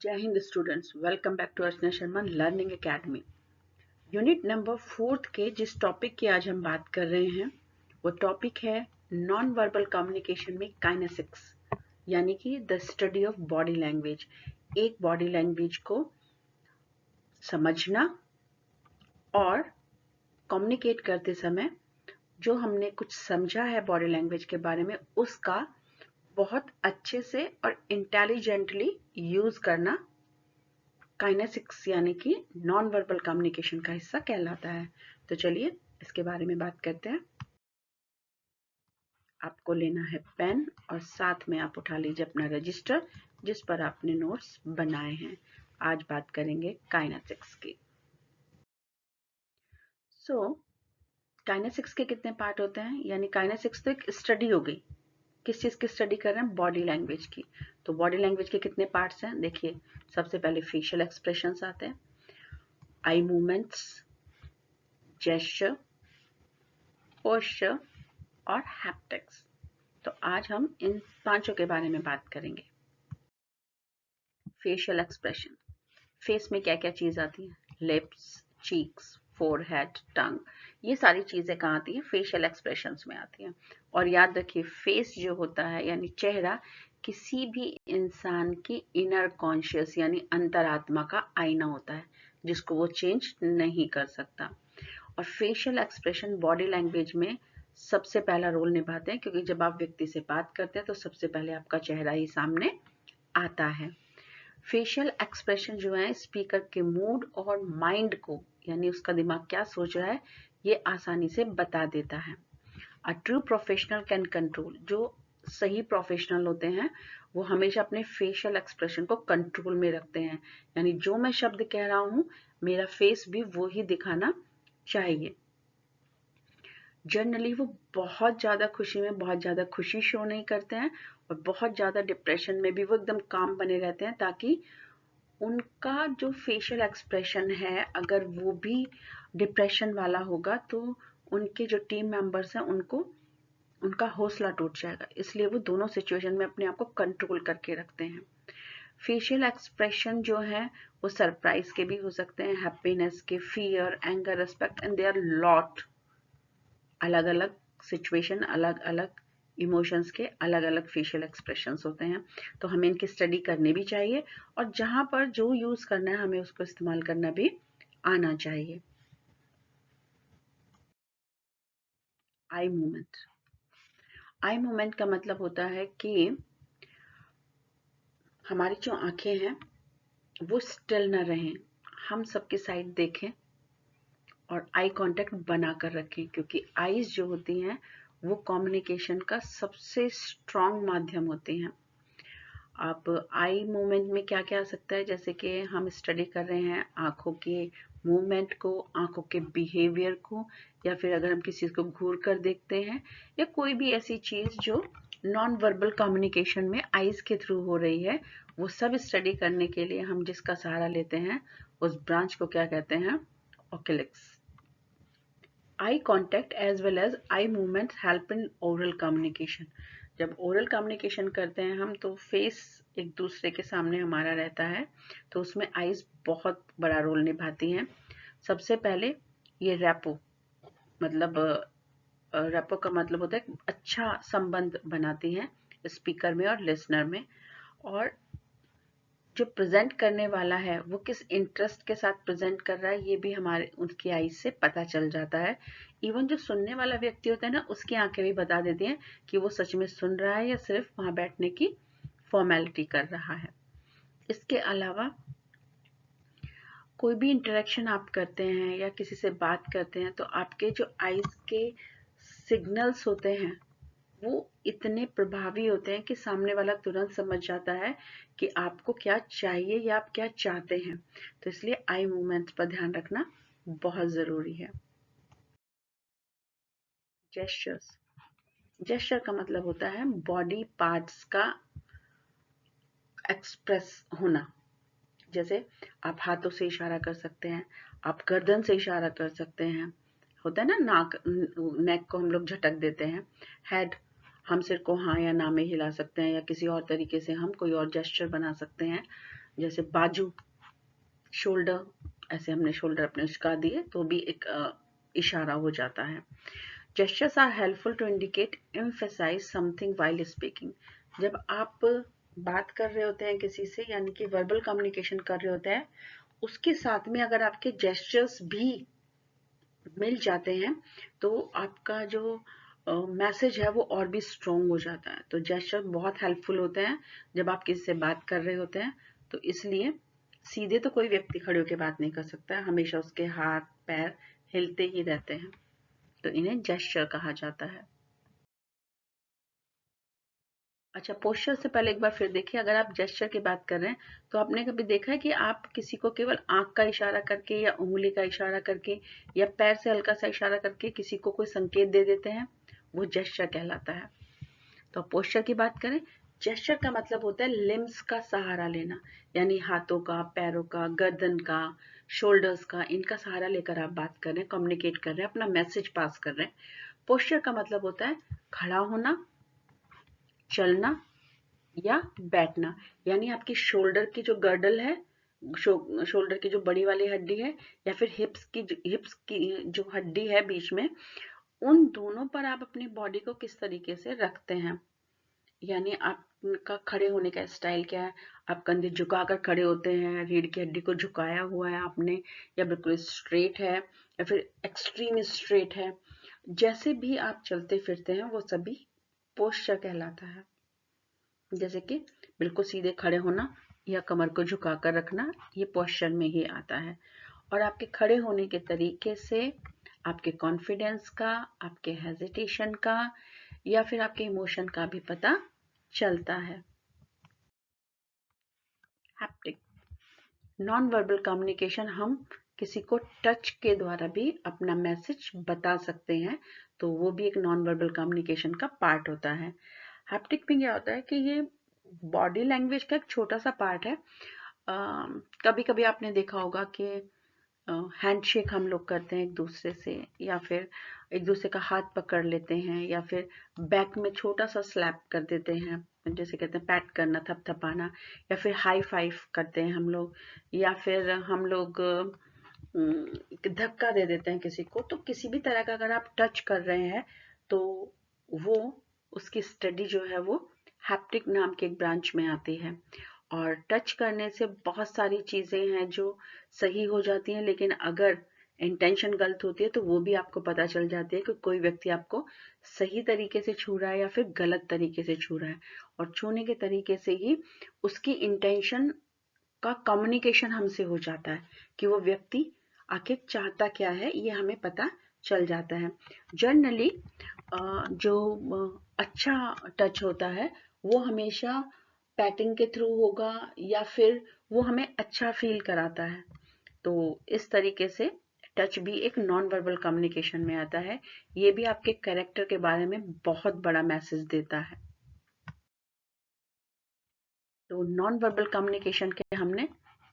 जय हिंद students, welcome back to Archana Sharma learning academy. Unit number 4 के जिस टॉपिक की आज हम बात कर रहे हैं वो टॉपिक है नॉन वर्बल कम्युनिकेशन में काइनेसिक्स, यानी कि the study of body language. एक बॉडी लैंग्वेज को समझना और कम्युनिकेट करते समय जो हमने कुछ समझा है बॉडी लैंग्वेज के बारे में उसका बहुत अच्छे से और इंटेलिजेंटली यूज करना काइनेसिक्स यानी कि नॉन वर्बल कम्युनिकेशन का हिस्सा कहलाता है। तो चलिए इसके बारे में बात करते हैं। आपको लेना है पेन और साथ में आप उठा लीजिए अपना रजिस्टर जिस पर आपने नोट्स बनाए हैं। आज बात करेंगे काइनेसिक्स की। काइनेसिक्स के कितने पार्ट होते हैं, यानी काइनेसिक्स तो एक स्टडी हो गई। किस चीज की स्टडी कर रहे हैं? बॉडी लैंग्वेज की। तो बॉडी लैंग्वेज के कितने पार्ट्स हैं देखिए। सबसे पहले फेशियल एक्सप्रेशंस आते हैं, आई मूवमेंट्स, जेस्चर, पोस्चर और हैप्टिक्स। तो आज हम इन पांचों के बारे में बात करेंगे। फेशियल एक्सप्रेशन, फेस में क्या क्या चीज आती है? लिप्स, चीक्स, फोरहेड, टंग, ये सारी चीजें कहाँ आती हैं? फेशियल एक्सप्रेशंस में आती हैं। और याद रखिए फेस जो होता है यानी चेहरा किसी भी इंसान की इनर कॉन्शियस यानी अंतरात्मा का आईना होता है जिसको वो चेंज नहीं कर सकता। और फेशियल एक्सप्रेशन बॉडी लैंग्वेज में सबसे पहला रोल निभाते हैं, क्योंकि जब आप व्यक्ति से बात करते हैं तो सबसे पहले आपका चेहरा ही सामने आता है। फेशियल एक्सप्रेशन जो है स्पीकर के मूड और माइंड को, यानी उसका दिमाग क्या सोच रहा है, ये आसानी से बता देता है। A true professional can control, जो सही प्रोफेशनल होते हैं वो हमेशा अपने फेशियल एक्सप्रेशन को कंट्रोल में रखते हैं, यानी जो मैं शब्द कह रहा हूं मेरा फेस भी वो ही दिखाना चाहिए। जनरली वो बहुत ज़्यादा खुशी में बहुत ज़्यादा खुशी शो नहीं करते हैं और बहुत ज़्यादा डिप्रेशन में भी वो एकदम काम बने रहते हैं, ताकि उनका जो फेशियल एक्सप्रेशन है अगर वो भी डिप्रेशन वाला होगा तो उनके जो टीम मेंबर्स हैं उनको उनका हौसला टूट जाएगा। इसलिए वो दोनों सिचुएशन में अपने आप को कंट्रोल करके रखते हैं। फेशियल एक्सप्रेशन जो है वो सरप्राइज के भी हो सकते हैं, हैप्पीनेस के, fear, anger, respect, and they are lot. अलग अलग सिचुएशन, अलग अलग इमोशंस के अलग अलग फेशियल एक्सप्रेशंस होते हैं। तो हमें इनकी स्टडी करनी भी चाहिए और जहां पर जो यूज करना है हमें उसको इस्तेमाल करना भी आना चाहिए। आई मूवमेंट, आई मूवमेंट का मतलब होता है कि हमारी जो आंखें हैं वो स्टिल न रहें, हम सबकी साइड देखें और आई कांटेक्ट बना कर रखें, क्योंकि आईज जो होती हैं वो कम्युनिकेशन का सबसे स्ट्रॉन्ग माध्यम होती हैं। अब आई मूवमेंट में क्या क्या आ सकता है, जैसे कि हम स्टडी कर रहे हैं आंखों के मूवमेंट को, आंखों के बिहेवियर को, या फिर अगर हम किसी चीज को घूर कर देखते हैं या कोई भी ऐसी चीज जो नॉन वर्बल कम्युनिकेशन में आईज के थ्रू हो रही है, वो सब स्टडी करने के लिए हम जिसका सहारा लेते हैं उस ब्रांच को क्या कहते हैं? Oculesics. Eye contact as well as eye movement help in oral communication. जब ओरल कम्युनिकेशन करते हैं हम तो फेस एक दूसरे के सामने हमारा रहता है, तो उसमें आईज बहुत बड़ा रोल निभाती हैं। सबसे पहले ये रैपो, मतलब रैपो का मतलब होता है अच्छा संबंध बनाती हैं स्पीकर में और लिसनर में। और जो प्रेजेंट करने वाला है वो किस इंटरेस्ट के साथ प्रेजेंट कर रहा है ये भी हमारे उनकी आईज से पता चल जाता है। इवन जो सुनने वाला व्यक्ति होता है ना, उसकी आंखें भी बता देती हैं कि वो सच में सुन रहा है या सिर्फ वहां बैठने की फॉर्मेलिटी कर रहा है। इसके अलावा कोई भी इंटरेक्शन आप करते हैं या किसी से बात करते हैं तो आपके जो आईज के सिग्नल्स होते हैं वो इतने प्रभावी होते हैं कि सामने वाला तुरंत समझ जाता है कि आपको क्या चाहिए या आप क्या चाहते हैं। तो इसलिए आई मूवमेंट पर ध्यान रखना बहुत जरूरी है। जेस्चर्स, जेस्चर का मतलब होता है बॉडी पार्ट्स का एक्सप्रेस होना। जैसे आप हाथों से इशारा कर सकते हैं, आप गर्दन से इशारा कर सकते हैं, होता है ना नाक, नेक को हम लोग झटक देते हैं, हेड, हम सिर को हाँ या ना में हिला सकते हैं, या किसी और तरीके से हम कोई और जेस्चर बना सकते हैं, जैसे बाजू, शोल्डर, ऐसे हमने शोल्डर अपने झुका दिए तो भी एक इशारा हो जाता है। Gestures are helpful to indicate, emphasize something while speaking. जब आप बात कर रहे होते हैं किसी से, यानी कि वर्बल कम्युनिकेशन कर रहे होते हैं, उसके साथ में अगर आपके जेस्चर्स भी मिल जाते हैं तो आपका जो मैसेज है वो और भी स्ट्रॉन्ग हो जाता है। तो जेस्चर बहुत हेल्पफुल होते हैं जब आप किसी से बात कर रहे होते हैं। तो इसलिए सीधे तो कोई व्यक्ति खड़े होकर बात नहीं कर सकता, हमेशा उसके हाथ पैर हिलते ही रहते हैं, तो इन्हें जेस्चर कहा जाता है। अच्छा, पोस्चर से पहले एक बार फिर देखिए, अगर आप जेस्चर की बात कर रहे हैं तो आपने कभी देखा है कि आप किसी को केवल आंख का इशारा करके या उंगली का इशारा करके या पैर से हल्का सा इशारा करके किसी को कोई संकेत दे देते हैं, वो जेस्चर कहलाता है। तो पोस्चर की बात करें, जेस्चर का मतलब होता है लिम्स का सहारा लेना, यानी हाथों का, पैरों का, गर्दन का, शोल्डर्स का, इनका सहारा लेकर आप बात कर रहे हैं, कम्युनिकेट कर रहे हैं, अपना मैसेज पास कर रहे हैं। पोस्चर का मतलब होता है खड़ा होना, चलना या बैठना, यानी आपकी शोल्डर की जो गर्डल है, शोल्डर की जो बड़ी वाली हड्डी है, या फिर हिप्स की जो हड्डी है बीच में, उन दोनों पर आप अपनी बॉडी को किस तरीके से रखते हैं, यानी आपका खड़े होने का स्टाइल क्या है। आप कंधे झुकाकर खड़े होते हैं, रीढ़ की हड्डी को झुकाया हुआ है आपने, या बिल्कुल स्ट्रेट है, या फिर एक्सट्रीम स्ट्रेट है। जैसे भी आप चलते फिरते हैं वो सभी पोस्चर कहलाता है। जैसे कि बिल्कुल सीधे खड़े होना या कमर को झुकाकर रखना, ये पोस्चर में ही आता है। और आपके खड़े होने के तरीके से आपके कॉन्फिडेंस का, आपके हेजिटेशन का, या फिर आपके इमोशन का भी पता चलता है। हैप्टिक नॉन वर्बल कम्युनिकेशन, हम किसी को टच के द्वारा भी अपना मैसेज बता सकते हैं, तो वो भी एक नॉन वर्बल कम्युनिकेशन का पार्ट होता है। हैप्टिक में क्या होता है कि ये बॉडी लैंग्वेज का एक छोटा सा पार्ट है। कभी कभी आपने देखा होगा कि हैंडशेक हम लोग करते हैं एक दूसरे से, या फिर एक दूसरे का हाथ पकड़ लेते हैं, या फिर बैक में छोटा सा स्लैप कर देते हैं, जैसे कहते हैं पैट करना, थपथपाना, या फिर हाई फाइव करते हैं हम लोग, या फिर हम लोग धक्का दे देते हैं किसी को। तो किसी भी तरह का अगर आप टच कर रहे हैं तो वो, उसकी स्टडी जो है वो हैप्टिक नाम के एक ब्रांच में आती है। और टच करने से बहुत सारी चीजें हैं जो सही हो जाती हैं, लेकिन अगर इंटेंशन गलत होती है तो वो भी आपको पता चल जाती है कि कोई व्यक्ति आपको सही तरीके से छू रहा है या फिर गलत तरीके से छू रहा है। और छूने के तरीके से ही उसकी इंटेंशन का कम्युनिकेशन हमसे हो जाता है कि वो व्यक्ति आखिर चाहता क्या है, ये हमें पता चल जाता है। जनरली जो अच्छा टच होता है वो हमेशा पैटिंग के थ्रू होगा, या फिर वो हमें अच्छा फील कराता है। तो इस तरीके से टच भी एक नॉन वर्बल कम्युनिकेशन में आता है। ये भी आपके कैरेक्टर के बारे में बहुत बड़ा मैसेज देता है। तो नॉन वर्बल कम्युनिकेशन के हमने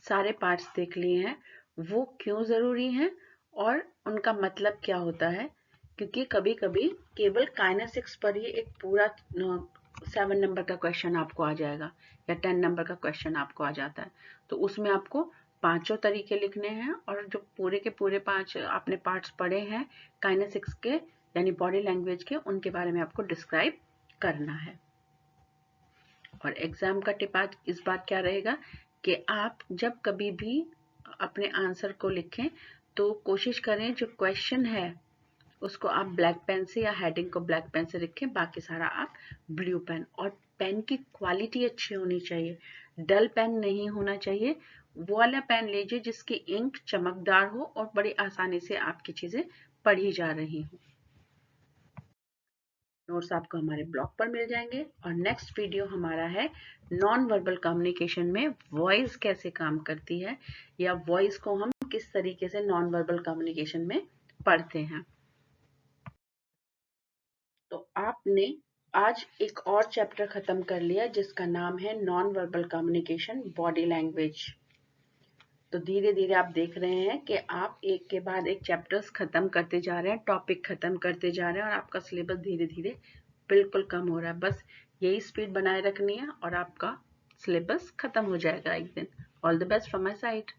सारे पार्ट्स देख लिए हैं, वो क्यों ज़रूरी हैं और उनका मतलब क्या होता है। क्योंकि कभी कभी केवल काइनेसिक्स पर ही एक पूरा 7 नंबर का क्वेश्चन आपको आ जाएगा, या 10 नंबर का क्वेश्चन आपको आ जाता है। तो उसमें आपको पांचों तरीके लिखने हैं, और जो पूरे के पूरे 5 आपने पार्ट्स पढ़े हैं काइनेसिक्स के, यानी बॉडी लैंग्वेज के, उनके बारे में आपको डिस्क्राइब करना है। और एग्जाम का टिप आज इस बात क्या रहेगा कि आप जब कभी भी अपने आंसर को लिखें तो कोशिश करें जो क्वेश्चन है उसको आप ब्लैक पेन से, या हेडिंग को ब्लैक पेन से लिखें, बाकी सारा आप ब्लू पेन। और पेन की क्वालिटी अच्छी होनी चाहिए, डल पेन नहीं होना चाहिए। वो वाला पेन लीजिए जिसकी इंक चमकदार हो और बड़ी आसानी से आपकी चीजें पढ़ी जा रही हो। नोट्स आपको हमारे ब्लॉग पर मिल जाएंगे। और नेक्स्ट वीडियो हमारा है नॉन वर्बल कम्युनिकेशन में वॉइस कैसे काम करती है, या वॉइस को हम किस तरीके से नॉन वर्बल कम्युनिकेशन में पढ़ते हैं। तो आपने आज एक और चैप्टर खत्म कर लिया जिसका नाम है non verbal communication body language. तो धीरे धीरे आप देख रहे हैं कि आप एक के बाद एक चैप्टर्स खत्म करते जा रहे हैं, टॉपिक खत्म करते जा रहे हैं, और आपका सिलेबस धीरे धीरे बिल्कुल कम हो रहा है। बस यही स्पीड बनाए रखनी है और आपका सिलेबस खत्म हो जाएगा एक दिन। All the best from my side.